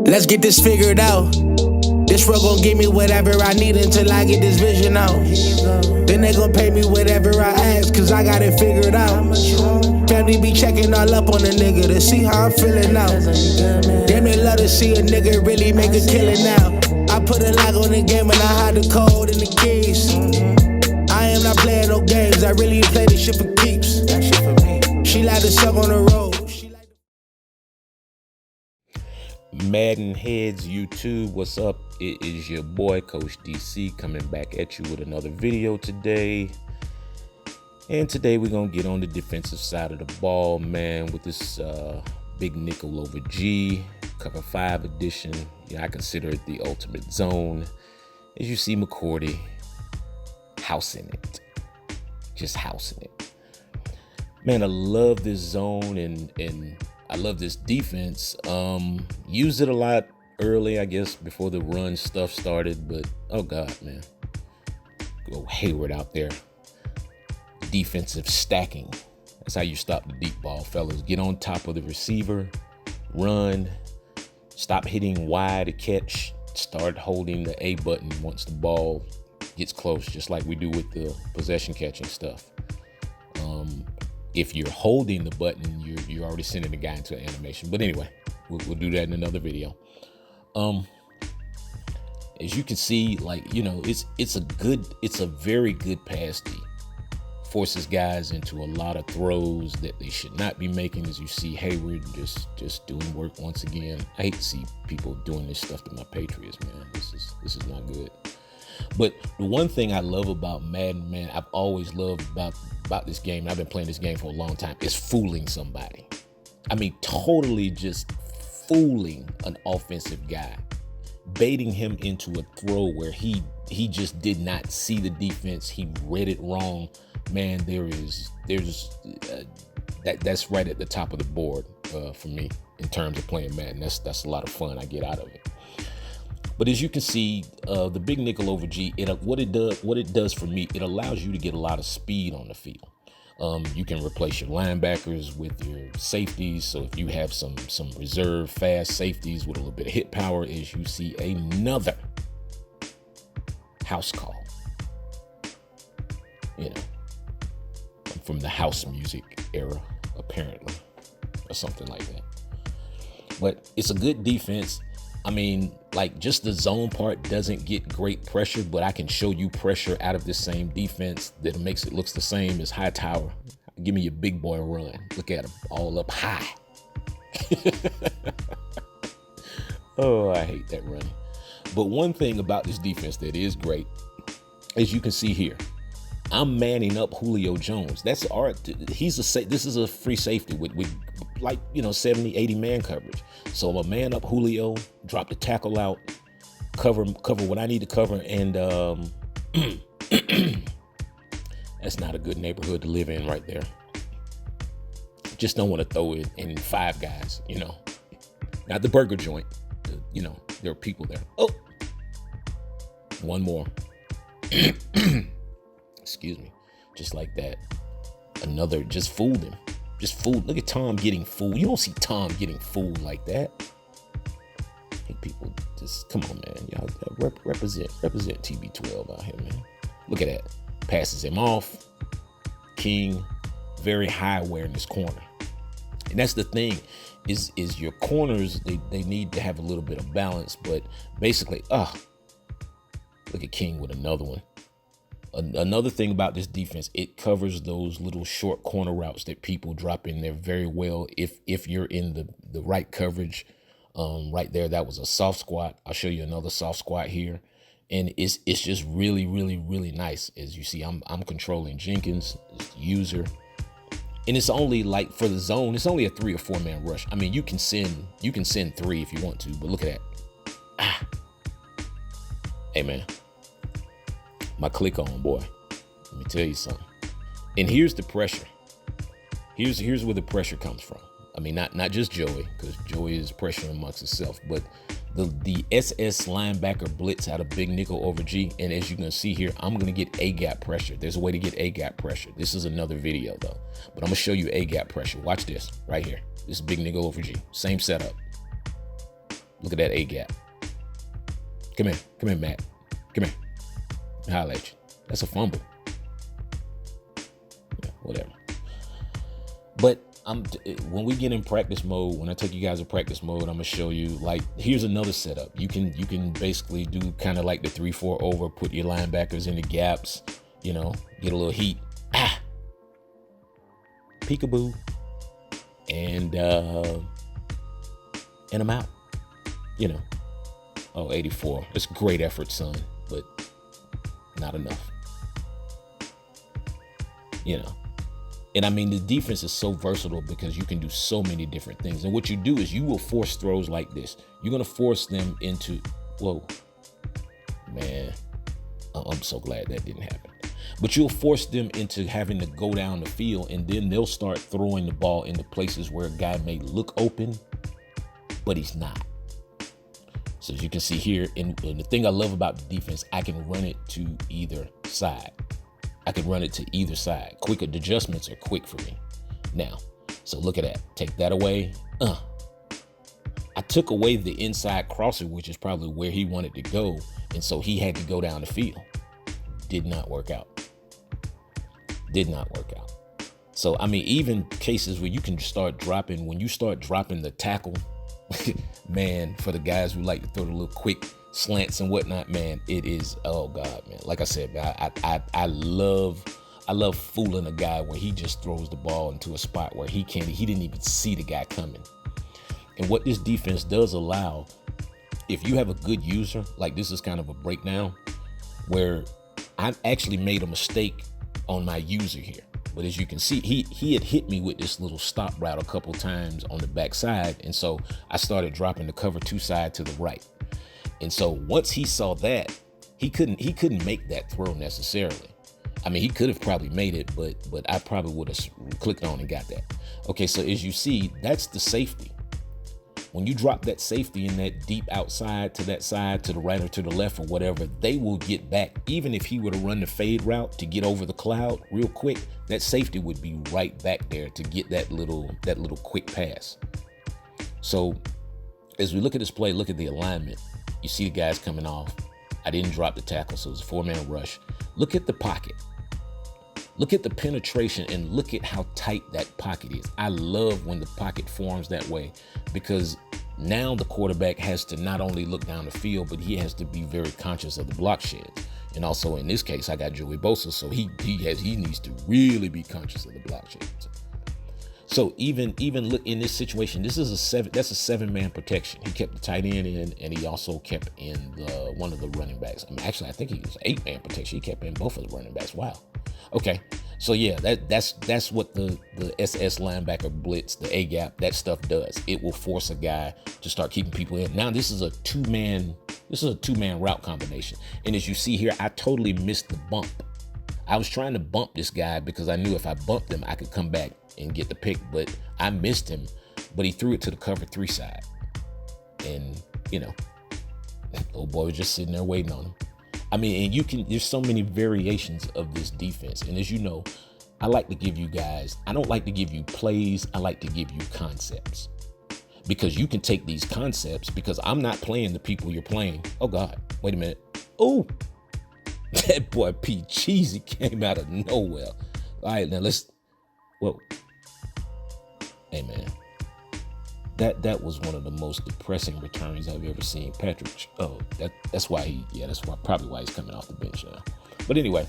Let's get this figured out. This road gon' give me whatever I need until I get this vision out. Then they gon' pay me whatever I ask, cause I got it figured out. Family be checking all up on a nigga to see how I'm feeling now. Damn, they love to see a nigga really make a killing now. I put a lock on the game and I hide the code and the keys. I am not playing no games, I really play this shit for keeps. She like to suck on the road. MaddenHeadz YouTube, what's up? It is your boy Coach DC coming back at you with another video today. And today we're gonna get on the defensive side of the ball, man, with this big nickel over G, cover 5 edition. Yeah, I consider it the ultimate zone. As you see McCourty housing it, just housing it. Man, I love this zone and I love this defense. Used it a lot early, I guess, before the run stuff started, but oh God, man. Go Hayward out there. Defensive stacking. That's how you stop the deep ball, fellas. Get on top of the receiver, run, stop hitting wide to catch, start holding the A button once the ball gets close, just like we do with the possession catching stuff. If you're holding the button, you're already sending the guy into an animation. But anyway, we'll do that in another video. As you can see, like, you know, it's a very good pass D. Forces guys into a lot of throws that they should not be making. As you see Hayward just doing work once again. I hate to see people doing this stuff to my Patriots, man. This is not good. But the one thing I love about Madden, man, I've always loved about this game, I've been playing this game for a long time, is fooling somebody. I mean, totally just fooling an offensive guy, baiting him into a throw where he just did not see the defense. He read it wrong. Man, that's right at the top of the board for me in terms of playing Madden. That's a lot of fun I get out of it. But as you can see, the big nickel over G, what it does for me, it allows you to get a lot of speed on the field. You can replace your linebackers with your safeties. So if you have some reserve fast safeties with a little bit of hit power, as you see another house call. You know, from the house music era, apparently, or something like that. But it's a good defense. I mean, like, just the zone part doesn't get great pressure, but I can show you pressure out of this same defense that makes it looks the same as Hightower. Give me your big boy run. Look at him, all up high. Oh, I hate that running. But one thing about this defense that is great, as you can see here, I'm manning up Julio Jones. That's art. This is a free safety with like, you know, 70, 80 man coverage. So I'm a man up Julio, drop the tackle out, cover what I need to cover, and that's not a good neighborhood to live in right there. Just don't want to throw it in 5 guys, you know. Not the burger joint, you know, there are people there. Oh, one more. Excuse me. Just like that. Another, just fooled him. Just fooled. Look at Tom getting fooled. You don't see Tom getting fooled like that. I think people just, come on, man. Y'all represent TB12 out here, man. Look at that. Passes him off. King, very high awareness corner. And that's the thing, is your corners, they need to have a little bit of balance, but basically, look at King with another one. Another thing about this defense, it covers those little short corner routes that people drop in there very well. If you're in the right coverage, right there, that was a soft squat. I'll show you another soft squat here. And it's just really, really, really nice. As you see, I'm controlling Jenkins, user. And it's only, like, for the zone, it's only a 3 or 4 man rush. I mean, you can send 3 if you want to, but look at that. Hey, man. My click on, boy. Let me tell you something. And here's the pressure. Here's where the pressure comes from. I mean, not just Joey, because Joey is pressuring amongst itself, but the SS linebacker blitz out of big nickel over G. And as you can see here, I'm going to get A-gap pressure. There's a way to get A-gap pressure. This is another video, though. But I'm going to show you A-gap pressure. Watch this right here. This is big nickel over G. Same setup. Look at that A gap. Come here, Matt. Come here. Holla at you. That's a fumble. Yeah, whatever. But when we get in practice mode, when I take you guys in practice mode, I'm gonna show you, like, here's another setup. You can basically do kind of like the 3-4 over, put your linebackers in the gaps, you know, get a little heat. Peekaboo. And I'm out. You know. Oh, 84. It's great effort, son, but not enough. You know. And I mean, the defense is so versatile because you can do so many different things. And what you do is you will force throws like this. You're going to force them into, whoa, man, I'm so glad that didn't happen. But you'll force them into having to go down the field, and then they'll start throwing the ball into places where a guy may look open, but he's not. So as you can see here, and the thing I love about the defense, I can run it to either side. I can run it to either side. Quick adjustments are quick for me. Now, so look at that. Take that away. I took away the inside crosser, which is probably where he wanted to go. And so he had to go down the field. Did not work out. Did not work out. So, I mean, even cases where you can start dropping, when you start dropping the tackle, man, for the guys who like to throw the little quick slants and whatnot, man, it is, oh God, man. Like I said, man, I love fooling a guy where he just throws the ball into a spot where he didn't even see the guy coming. And what this defense does allow, if you have a good user, like this is kind of a breakdown where I actually made a mistake on my user here. But as you can see, he had hit me with this little stop route a couple times on the backside. And so I started dropping the cover 2 side to the right. And so once he saw that, he couldn't make that throw necessarily. I mean, he could have probably made it, but I probably would have clicked on and got that. Okay, so as you see, that's the safety. When you drop that safety in that deep outside to that side, to the right or to the left or whatever, they will get back. Even if he were to run the fade route to get over the cloud real quick, that safety would be right back there to get that little quick pass. So as we look at this play, look at the alignment. You see the guys coming off. I didn't drop the tackle, so it's a 4-man rush. Look at the pocket. Look at the penetration and look at how tight that pocket is. I love when the pocket forms that way because now the quarterback has to not only look down the field, but he has to be very conscious of the block sheds. And also in this case, I got Joey Bosa, so he needs to really be conscious of the block sheds. So even look in this situation, that's a 7-man protection. He kept the tight end in, and he also kept in one of the running backs. I mean, actually, I think he was 8-man protection. He kept in both of the running backs. Wow. Okay. So yeah, that's what the SS linebacker blitz, the A gap, that stuff does. It will force a guy to start keeping people in. Now this is a two-man route combination. And as you see here, I totally missed the bump. I was trying to bump this guy because I knew if I bumped him, I could come back and get the pick, but I missed him, but he threw it to the cover 3 side. And, you know, old boy was just sitting there waiting on him. I mean, and there's so many variations of this defense. And as you know, I like to give you guys, I don't like to give you plays. I like to give you concepts because you can take these concepts because I'm not playing the people you're playing. Oh God, wait a minute. Oh, that boy P. Cheesy came out of nowhere. All right, now whoa. Hey man, that was one of the most depressing returns I've ever seen. Patrick, that's probably why he's coming off the bench now. But anyway,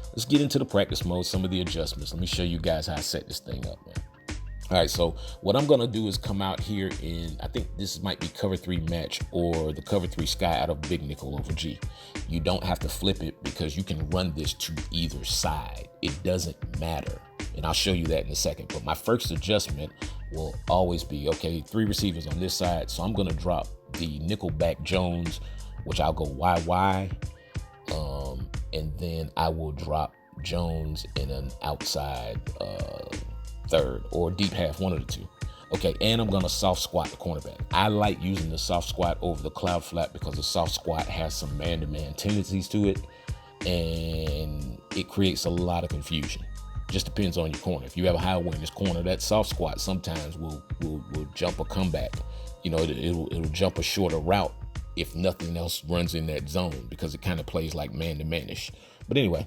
let's get into the practice mode, some of the adjustments. Let me show you guys how I set this thing up, man. All right, so what I'm gonna do is come out here in, I think this might be cover 3 match or the cover 3 sky out of big nickel over G. You don't have to flip it because you can run this to either side. It doesn't matter. And I'll show you that in a second. But my first adjustment will always be, okay, 3 receivers on this side. So I'm gonna drop the nickelback Jones, which I'll go YY. And then I will drop Jones in an outside third or deep half, one of the two. Okay, and I'm gonna soft squat the cornerback. I like using the soft squat over the cloud flat because the soft squat has some man-to-man tendencies to it, and it creates a lot of confusion. Just depends on your corner. If you have a high awareness corner, that soft squat sometimes will jump a comeback. You know, it'll jump a shorter route if nothing else runs in that zone, because it kind of plays like man-to-manish. But anyway,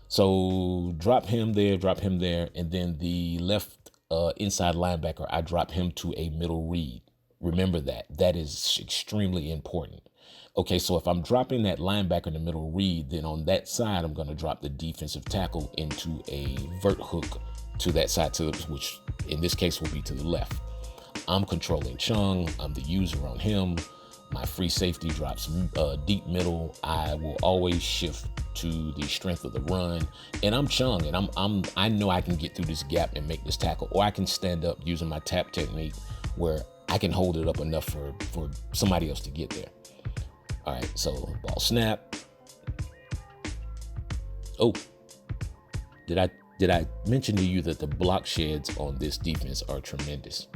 so drop him there, and then the left inside linebacker, I drop him to a middle read. Remember that. That is extremely important. Okay, so if I'm dropping that linebacker in the middle read, then on that side, I'm going to drop the defensive tackle into a vert hook to that side, which in this case will be to the left. I'm controlling Chung. I'm the user on him. My free safety drops deep middle. I will always shift to the strength of the run, and I'm Chung, and I know I can get through this gap and make this tackle, or I can stand up using my tap technique where I can hold it up enough for somebody else to get there. All right, so ball snap. Oh, did I mention to you that the block sheds on this defense are tremendous?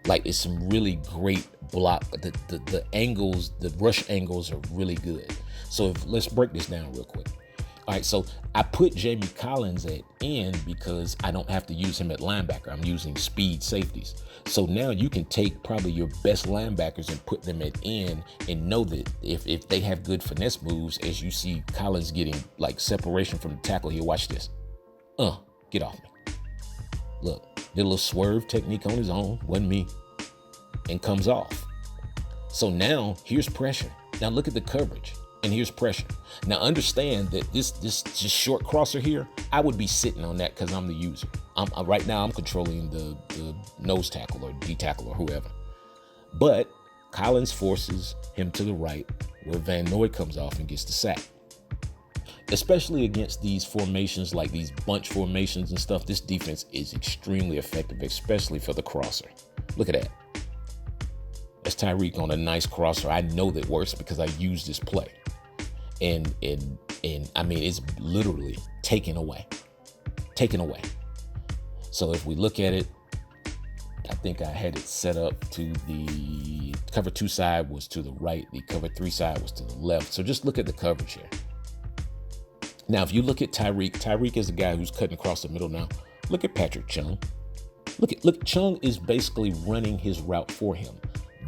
Like, it's some really great block. The angles, the rush angles are really good. So let's break this down real quick. All right, so I put Jamie Collins at end because I don't have to use him at linebacker. I'm using speed safeties. So now you can take probably your best linebackers and put them at end, and know that if they have good finesse moves, as you see Collins getting like separation from the tackle here, watch this. Get off me. Look, did a little swerve technique on his own, wasn't me, and comes off. So now here's pressure. Now look at the coverage. And here's pressure. Now understand that this just short crosser here, I would be sitting on that because I'm the user. Right now I'm controlling the nose tackle or D tackle or whoever. But Collins forces him to the right, where Van Noy comes off and gets the sack. Especially against these formations, like these bunch formations and stuff, this defense is extremely effective, especially for the crosser. Look at that. That's Tyreek on a nice crosser. I know that works because I use this play. And I mean, it's literally taken away. So if we look at it, I think I had it set up to the cover 2 side was to the right. The cover 3 side was to the left. So just look at the coverage here. Now, if you look at Tyreek is the guy who's cutting across the middle now. Look at Patrick Chung. Look, Chung is basically running his route for him.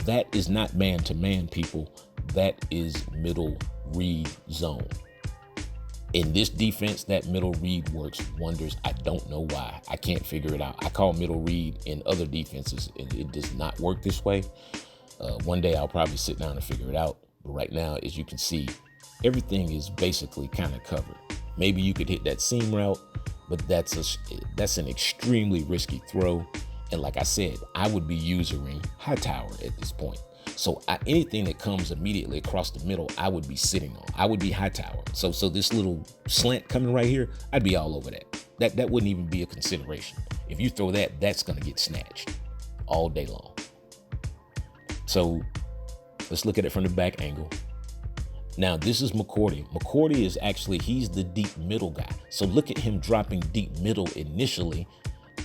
That is not man-to-man, people. That is middle read zone. In this defense, that middle read works wonders. I don't know why. I can't figure it out. I call middle read in other defenses, and it does not work this way. One day I'll probably sit down and figure it out. But right now, as you can see, everything is basically kind of covered. Maybe you could hit that seam route, but that's an extremely risky throw. And like I said, I would be using Hightower at this point. So anything that comes immediately across the middle, I would be sitting on. I would be Hightower. So this little slant coming right here, I'd be all over that. That wouldn't even be a consideration. If you throw that, that's going to get snatched all day long. So let's look at it from the back angle. Now, this is McCourty. McCourty is actually, he's the deep middle guy. So look at him dropping deep middle initially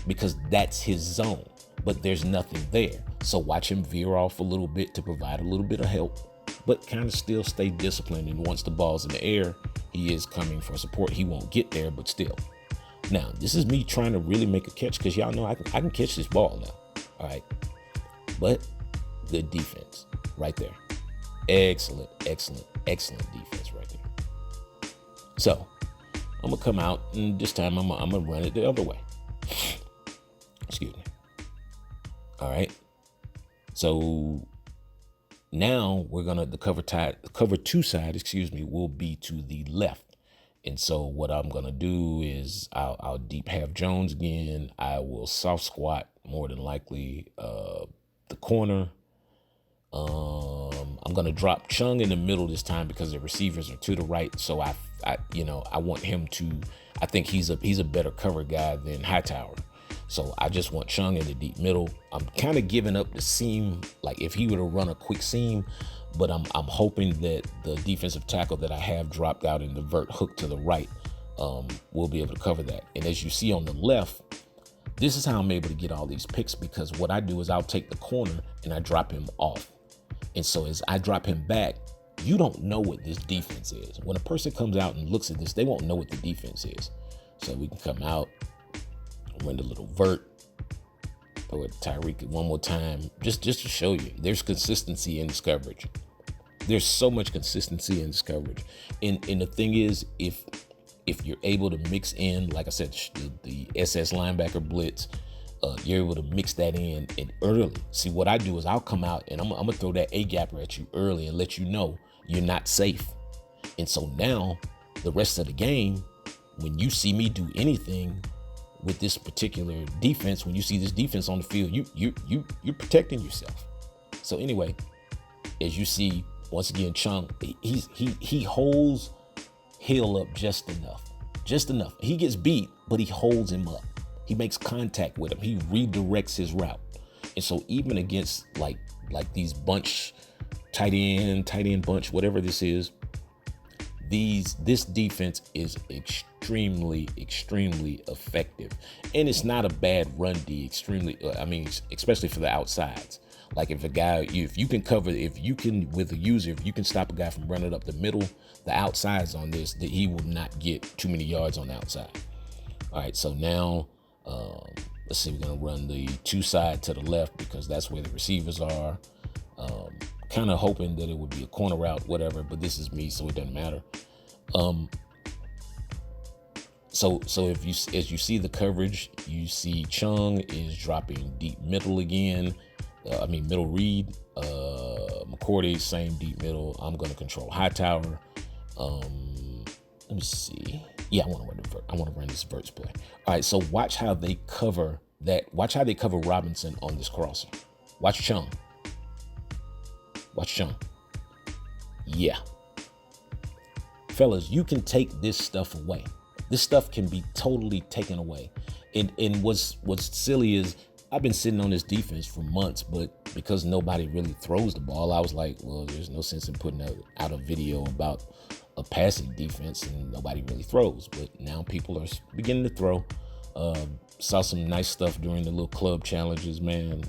because that's his zone, but there's nothing there. So watch him veer off a little bit to provide a little bit of help, but kind of still stay disciplined. And once the ball's in the air, he is coming for support. He won't get there, but still. Now, this is me trying to really make a catch because y'all know I can catch this ball now. All right. But good defense right there. Excellent defense right there. So I'm going to come out, and this time I'm going to run it the other way. Excuse me. All right. So now we're going to, the cover 2 side, will be to the left. And so what I'm going to do is I'll deep half Jones again. I will soft squat more than likely the corner. I'm going to drop Chung in the middle this time because the receivers are to the right. So I want him to, I think he's a better cover guy than Hightower. So I just want Chung in the deep middle. I'm kind of giving up the seam, like if he were to run a quick seam, but I'm hoping that the defensive tackle that I have dropped out in the vert hook to the right will be able to cover that. And as you see on the left, this is how I'm able to get all these picks, because what I do is I'll take the corner and I drop him off. And so as I drop him back, you don't know what this defense is. When a person comes out and looks at this, they won't know what the defense is. So we can come out, run the little vert, throw it to Tyreek one more time, just to show you there's consistency in this coverage. There's so much consistency in this coverage. And the thing is, if you're able to mix in, like I said, the SS linebacker blitz, you're able to mix that in early. See, what I do is I'll come out and I'm gonna throw that A-gapper at you early and let you know you're not safe. And so now the rest of the game, when you see me do anything with this particular defense, when you see this defense on the field, you're protecting yourself. So anyway, as you see, once again, Chung, he holds Hill up just enough. He gets beat, but he holds him up. He makes contact with him. He redirects his route. And so even against like these bunch, tight end bunch, whatever this is, this defense is extremely effective. And it's not a bad run D, especially for the outsides. Like if you can stop a guy from running up the middle, the outsides on this, that he will not get too many yards on the outside. All right, so now, let's see, we're gonna run the two side to the left because that's where the receivers are. Kind of hoping that it would be a corner route, whatever, but this is me, so it doesn't matter. So as you see the coverage, you see Chung is dropping deep middle again. Middle read. McCourty, same deep middle. I'm gonna control Hightower. Let me see. Yeah, I want to run this verts play. All right, so watch how they cover that. Watch how they cover Robinson on this crosser. Watch Chung. Yeah. Fellas, you can take this stuff away. This stuff can be totally taken away. And what's silly is I've been sitting on this defense for months, but because nobody really throws the ball, I was like, well, there's no sense in putting out a video about a passing defense and nobody really throws. But now people are beginning to throw. Saw some nice stuff during the little club challenges, man.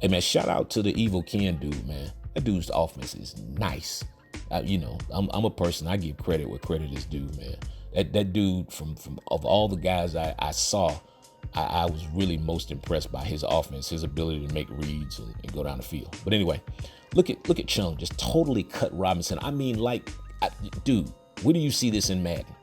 Hey, man, shout out to the Evil Ken dude, man. That dude's offense is nice. I'm a person, I give credit where credit is due, man. That dude, from of all the guys I saw, I was really most impressed by his offense, his ability to make reads and go down the field. But anyway, look at Chung just totally cut Robinson. Dude, where do you see this in Madden?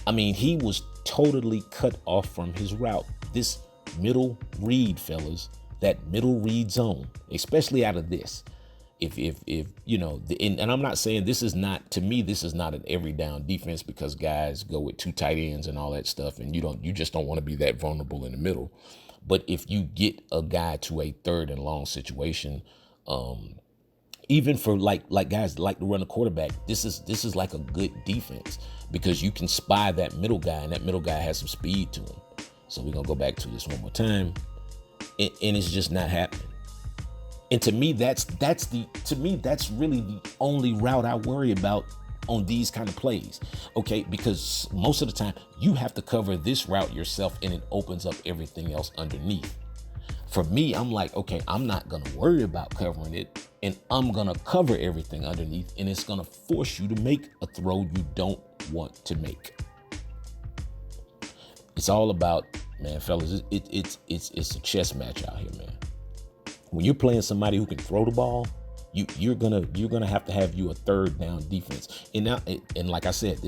He was totally cut off from his route. This middle read, fellas, that middle read zone, especially out of this. And I'm not saying this is not an every down defense because guys go with two tight ends and all that stuff, and you just don't want to be that vulnerable in the middle. But if you get a guy to a third and long situation, even for like guys that like to run a quarterback, this is like a good defense because you can spy that middle guy, and that middle guy has some speed to him. So we're gonna go back to this one more time, and it's just not happening. And to me, that's really the only route I worry about on these kind of plays, okay? Because most of the time you have to cover this route yourself, and it opens up everything else underneath. For me, I'm like, okay, I'm not gonna worry about covering it, and I'm gonna cover everything underneath, and it's gonna force you to make a throw you don't want to make. It's all about, man, fellas, it's a chess match out here, man. When you're playing somebody who can throw the ball, you're gonna have to have you a third down defense. And like I said,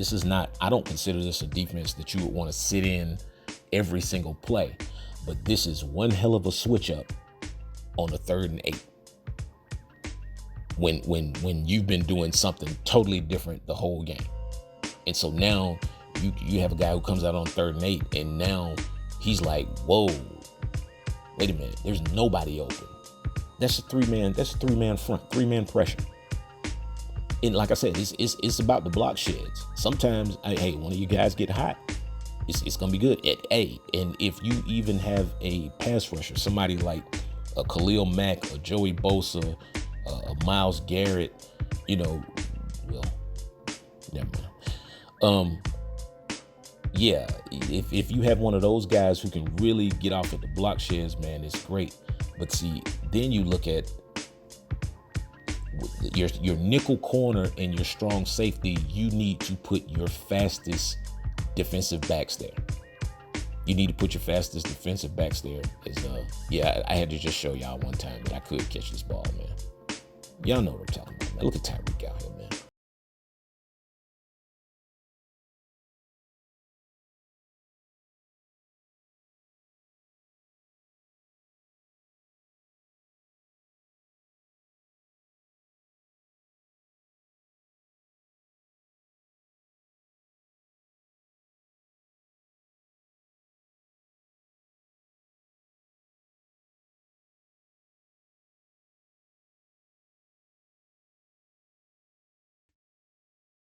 I don't consider this a defense that you would want to sit in every single play. But this is one hell of a switch up on a 3rd and 8. When you've been doing something totally different the whole game. And so now you have a guy who comes out on 3rd and 8, and now he's like, whoa, wait a minute, there's nobody open. That's a three-man front, 3-man pressure. And like I said, it's about the block sheds. Sometimes, hey, one of you guys get hot, it's gonna be good. And if you even have a pass rusher, somebody like a Khalil Mack, a Joey Bosa, a Myles Garrett, never mind. Yeah, if you have one of those guys who can really get off at the block sheds, man, it's great. But see, then you look at your nickel corner and your strong safety, you need to put your fastest defensive backs there. You need to put your fastest defensive backs there. Yeah, I had to just show y'all one time that I could catch this ball, man. Y'all know what I'm talking about, man. Look at Tyreek out here, man.